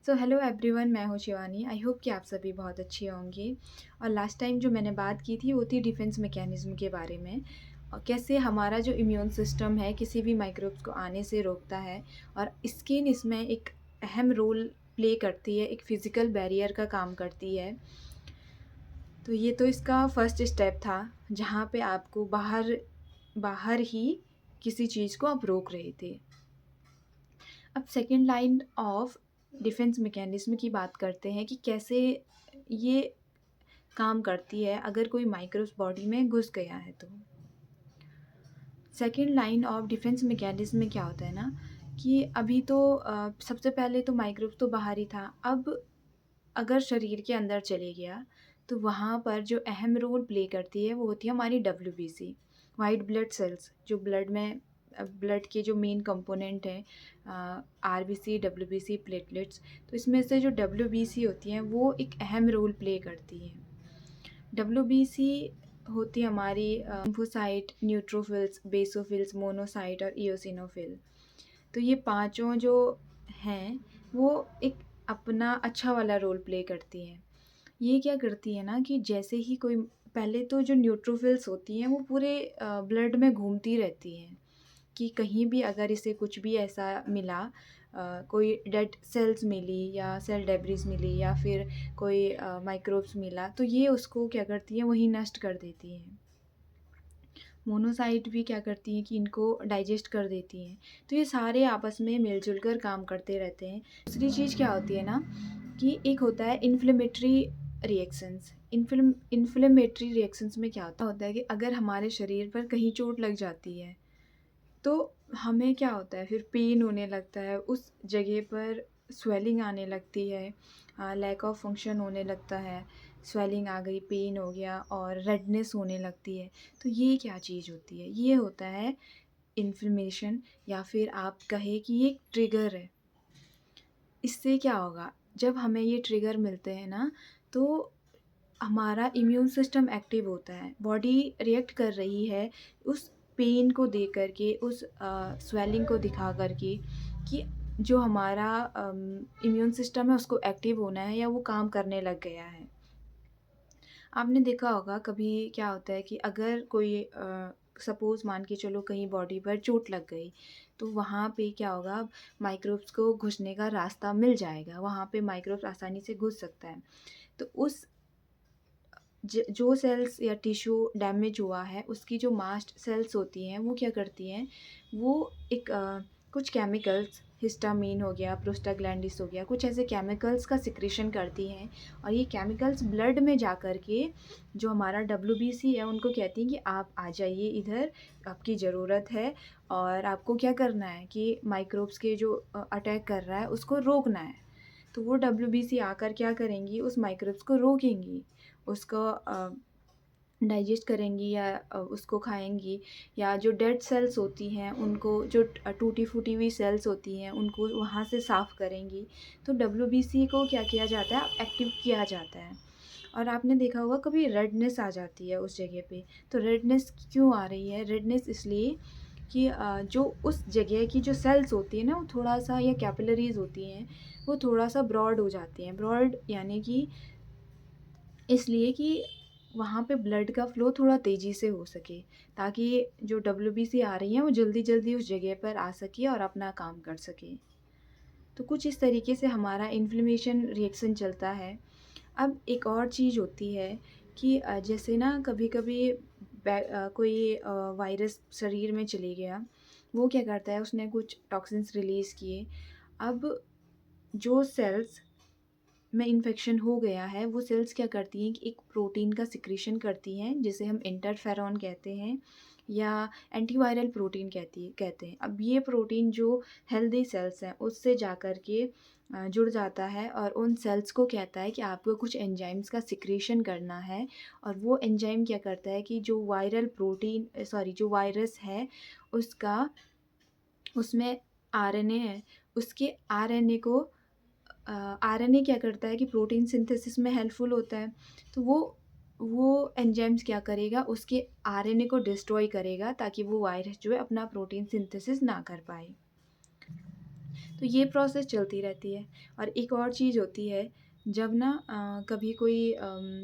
So hello everyone, मैं हूँ Shivani. I hope कि आप सभी बहुत अच्छे होंगे। और लास्ट टाइम जो मैंने बात की थी वो थी डिफेंस मैकेनिज़्म के बारे में, और कैसे हमारा जो इम्यून सिस्टम है किसी भी माइक्रोब्स को आने से रोकता है। और स्किन इसमें एक अहम रोल प्ले करती है, एक फ़िज़िकल बैरियर का काम करती है। तो ये तो इसका फर्स्ट स्टेप था, जहाँ पे आपको बाहर बाहर ही किसी चीज़ को आप रोक रहे थे। अब second line of defence mechanism की बात करते हैं कि कैसे ये काम करती है अगर कोई माइक्रोब्स बॉडी में घुस गया है तो। Second line of defence mechanism में क्या होता है ना, कि अभी तो सबसे पहले तो माइक्रोब्स तो बाहर ही था। अब अगर शरीर के अंदर चले गया तो वहाँ पर जो अहम रोल प्ले करती है वो होती है हमारी डब्ल्यूबीसी, वाइट ब्लड सेल्स, जो ब्लड में ब्लड के जो मेन कंपोनेंट हैं, आरबीसी, डब्ल्यूबीसी, प्लेटलेट्स। तो इसमें से जो डब्ल्यूबीसी होती हैं वो एक अहम रोल प्ले करती हैं। डब्ल्यूबीसी होती है हमारी लिम्फोसाइट, न्यूट्रोफिल्स, बेसोफिल्स, मोनोसाइट और इओसिनोफिल। तो ये पांचों जो हैं वो एक अपना अच्छा वाला रोल प्ले करती हैं। ये क्या करती है ना, कि जैसे ही कोई, पहले तो जो न्यूट्रोफिल्स होती हैं वो पूरे ब्लड में घूमती रहती हैं, कि कहीं भी अगर इसे कुछ भी ऐसा मिला, कोई डेड सेल्स मिली या सेल डेब्रिस मिली या फिर कोई माइक्रोब्स मिला, तो ये उसको क्या करती हैं, वहीं नष्ट कर देती हैं। मोनोसाइट भी क्या करती हैं कि इनको डाइजेस्ट कर देती हैं। तो ये सारे आपस में मिलजुल कर काम करते रहते हैं। दूसरी चीज़ क्या होती है ना, कि एक होता है इन्फ्लेमेटरी रिएक्शंस। इन्फ्लेमेटरी रिएक्शंस में क्या होता है कि अगर हमारे शरीर पर कहीं चोट लग जाती है तो हमें क्या होता है, फिर पेन होने लगता है उस जगह पर, स्वेलिंग आने लगती है, लैक ऑफ फंक्शन होने लगता है, स्वेलिंग आ गई, पेन हो गया और रेडनेस होने लगती है। तो ये क्या चीज़ होती है, ये होता है इन्फ्लेमेशन, या फिर आप कहें कि ये एक ट्रिगर है। इससे क्या होगा, जब हमें ये ट्रिगर मिलते हैं ना, तो हमारा इम्यून सिस्टम एक्टिव होता है, बॉडी रिएक्ट कर रही है उस पेन को देख कर के, उस स्वेलिंग को दिखा कर के, कि जो हमारा इम्यून सिस्टम है उसको एक्टिव होना है या वो काम करने लग गया है। आपने देखा होगा कभी क्या होता है कि अगर कोई सपोज़ मान के चलो कहीं बॉडी पर चोट लग गई, तो वहाँ पे क्या होगा, माइक्रोब्स को घुसने का रास्ता मिल जाएगा, वहाँ पे माइक्रोब्स आसानी से घुस सकता है। तो उस जो सेल्स या टिश्यू डैमेज हुआ है उसकी जो मास्ट सेल्स होती हैं वो क्या करती हैं, वो एक कुछ केमिकल्स, हिस्टामीन हो गया, प्रोस्टाग्लैंडिस हो गया, कुछ ऐसे केमिकल्स का सिक्रीशन करती हैं। और ये केमिकल्स ब्लड में जा कर के जो हमारा डब्ल्यूबीसी है उनको कहती हैं कि आप आ जाइए इधर, आपकी ज़रूरत है। और आपको क्या करना है कि माइक्रोब्स के जो अटैक कर रहा है उसको रोकना है। तो वो डब्ल्यूबीसी आकर क्या करेंगी, उस माइक्रोब्स को रोकेंगी, उसको डाइजेस्ट करेंगी या उसको खाएँगी। या जो डेड सेल्स होती हैं उनको, जो टूटी-फूटी हुई सेल्स होती हैं उनको वहाँ से साफ़ करेंगी। तो डब्ल्यूबीसी को क्या किया जाता है, एक्टिव किया जाता है। और आपने देखा होगा कभी रेडनेस आ जाती है उस जगह पे। तो रेडनेस क्यों आ रही है? रेडनेस इसलिए कि जो उस जगह की जो सेल्स होती हैं ना वो थोड़ा-सा, या कैपिलरीज़ होती हैं, वो थोड़ा-सा ब्रॉड हो जाती हैं। ब्रॉड यानी कि इसलिए कि वहाँ पे ब्लड का फ़्लो थोड़ा तेज़ी से हो सके, ताकि जो डब्ल्यूबीसी आ रही हैं वो जल्दी-जल्दी उस जगह पर आ सके और अपना काम कर सके। तो कुछ इस तरीके से हमारा इन्फ्लेमेशन रिएक्शन चलता है। अब एक और चीज़ होती है कि जैसे ना कभी-कभी कोई वायरस शरीर में चले गया, वो क्या करता है, उसने कुछ टॉक्सिन्स रिलीज़ किए। अब जो सेल्स में इन्फेक्शन हो गया है, वो सेल्स क्या करती हैं कि एक प्रोटीन का सिक्रीशन करती हैं, जिसे हम इंटरफेरॉन कहते हैं या एंटीवायरल प्रोटीन कहते हैं। अब ये प्रोटीन जो हेल्दी सेल्स हैं, उससे जा कर के जुड़ जाता है और उन सेल्स को कहता है कि आपको कुछ एंजाइम्स का सिक्रीशन करना है। और वो एंजाइम क्या करता है कि जो वायरस है, उसका, उसमें आरएनए है, उसके आरएनए को, आरएनए क्या करता है कि प्रोटीन सिंथेसिस में हेल्पफुल होता है। तो वो एंजाइम्स क्या करेगा, उसके आरएनए को डिस्ट्रॉय करेगा ताकि वो वायरस जो है अपना प्रोटीन सिंथेसिस ना कर पाए। तो तो ये प्रोसेस चलती रहती है। और एक और चीज़ होती है, जब ना कभी कोई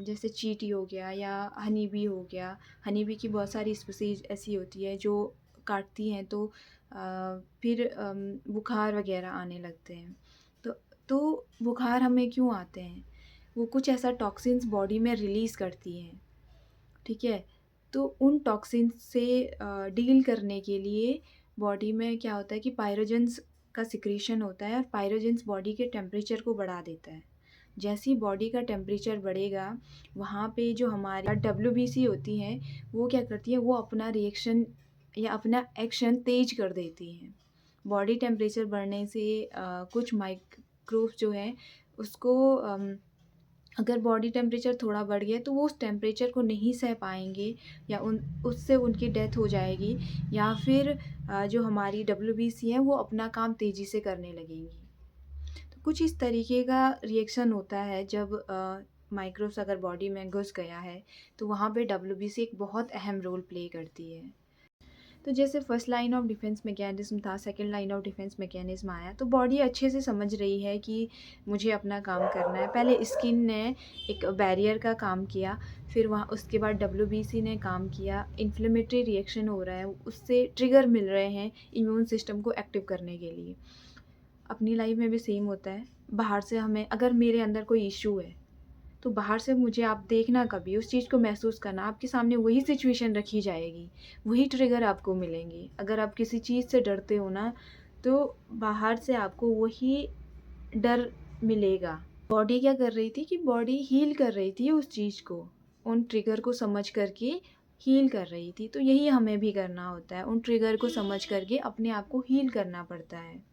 जैसे चींटी हो गया या हनी बी हो गया, हनी बी की बहुत सारी स्पीशीज़ ऐसी होती है जो काटती हैं, तो फिर बुखार वगैरह आने लगते हैं। तो तो बुखार हमें क्यों आते हैं? वो कुछ ऐसा टॉक्सिन्स बॉडी में रिलीज़ करती हैं, ठीक है? तो उन टॉक्सिन्स से डील करने के लिए बॉडी में क्या होता है कि पायरोजेंस का सिक्रीशन होता है, और पायरोजेंस बॉडी के टेम्परेचर को बढ़ा देता है। जैसे ही बॉडी का टेम्परेचर बढ़ेगा, वहाँ पे जो हमारी डब्ल्यूबीसी होती हैं, वो क्या करती हैं, वो अपना रिएक्शन या अपना एक्शन तेज़ कर देती हैं। बॉडी टेम्परेचर बढ़ने से कुछ माइक्रोब्स जो हैं उसको अगर बॉडी टेम्परेचर थोड़ा बढ़ गया तो वो उस टेम्परेचर को नहीं सह पाएँगे, या उन उससे उनकी डेथ हो जाएगी, या फिर जो हमारी डब्ल्यूबीसी है वो अपना काम तेज़ी से करने लगेंगी। तो कुछ इस तरीके का रिएक्शन होता है जब माइक्रोब्स अगर बॉडी में घुस गया है, तो वहाँ पे डब्ल्यूबीसी एक बहुत अहम रोल प्ले करती है। तो जैसे first line of defence mechanism था, second line of defence mechanism आया, तो बॉडी अच्छे से समझ रही है कि मुझे अपना काम करना है। पहले स्किन ने एक बैरियर का काम किया, फिर वहाँ उसके बाद डब्ल्यूबीसी ने काम किया, इन्फ्लेमेटरी रिएक्शन हो रहा है, उससे ट्रिगर मिल रहे हैं इम्यून सिस्टम को एक्टिव करने के लिए। अपनी लाइफ में भी सेम होता है। बाहर से हमें अगर मेरे अंदर कोई इश्यू है, तो बाहर से मुझे आप देखना, कभी उस चीज़ को महसूस करना, आपके सामने वही सिचुएशन रखी जाएगी, वही ट्रिगर आपको मिलेंगे। अगर आप किसी चीज़ से डरते हो ना, तो बाहर से आपको वही डर मिलेगा। बॉडी क्या कर रही थी कि बॉडी हील कर रही थी उस चीज़ को, उन ट्रिगर को समझ करके हील कर रही थी। तो यही हमें भी करना होता है, उन ट्रिगर को समझ करके अपने आप को हील करना पड़ता है।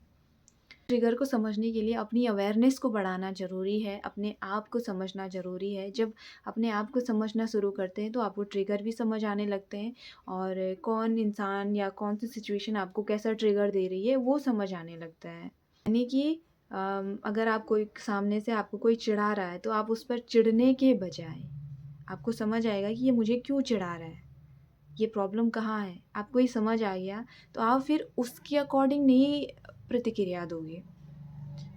ट्रिगर को समझने के लिए अपनी अवेयरनेस को बढ़ाना ज़रूरी है, अपने आप को समझना ज़रूरी है। जब अपने आप को समझना शुरू करते हैं, तो आपको ट्रिगर भी समझ आने लगते हैं, और कौन इंसान या कौन-सी सिचुएशन आपको कैसा ट्रिगर दे रही है, वो समझ आने लगता है। यानी कि अगर आप कोई सामने से आपको कोई चिढ़ा रहा है, तो आप उस पर चिढ़ने के बजाय आपको समझ आएगा कि ये मुझे क्यों चिढ़ा रहा है, ये प्रॉब्लम कहाँ है, आपको ये समझ आ गया, तो आप फिर उसके अकॉर्डिंग नहीं प्रतिक्रिया दोगे।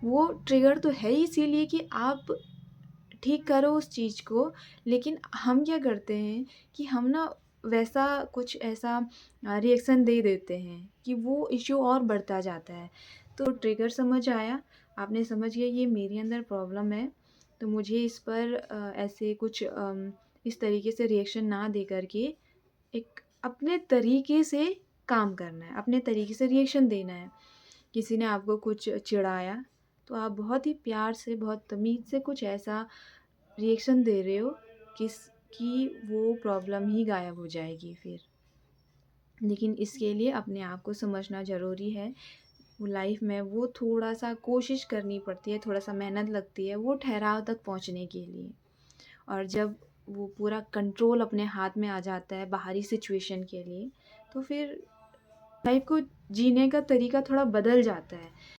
वो ट्रिगर तो है ही इसीलिए कि आप ठीक करो उस चीज़ को, लेकिन हम क्या करते हैं कि हम ना वैसा कुछ ऐसा रिएक्शन दे देते हैं कि वो इश्यू और बढ़ता जाता है। तो ट्रिगर समझ आया, आपने समझ लिया ये मेरे अंदर प्रॉब्लम है, तो मुझे इस पर ऐसे कुछ इस तरीके से रिएक्शन ना दे कर के एक अपने तरीके से काम करना है, अपने तरीके से रिएक्शन देना है। किसी ने आपको कुछ चिढ़ाया, तो आप बहुत ही प्यार से, बहुत तमीज़ से कुछ ऐसा रिएक्शन दे रहे हो किस कि वो प्रॉब्लम ही गायब हो जाएगी फिर। लेकिन इसके लिए अपने आप को समझना ज़रूरी है। वो लाइफ़ में वो थोड़ा-सा कोशिश करनी पड़ती है, थोड़ा-सा मेहनत लगती है वो ठहराव तक पहुँचने के लिए। और जब वो पूरा कंट्रोल अपने हाथ में आ जाता है बाहरी सिचुएशन के लिए, तो फिर लाइफ़ को जीने का तरीका थोड़ा बदल जाता है।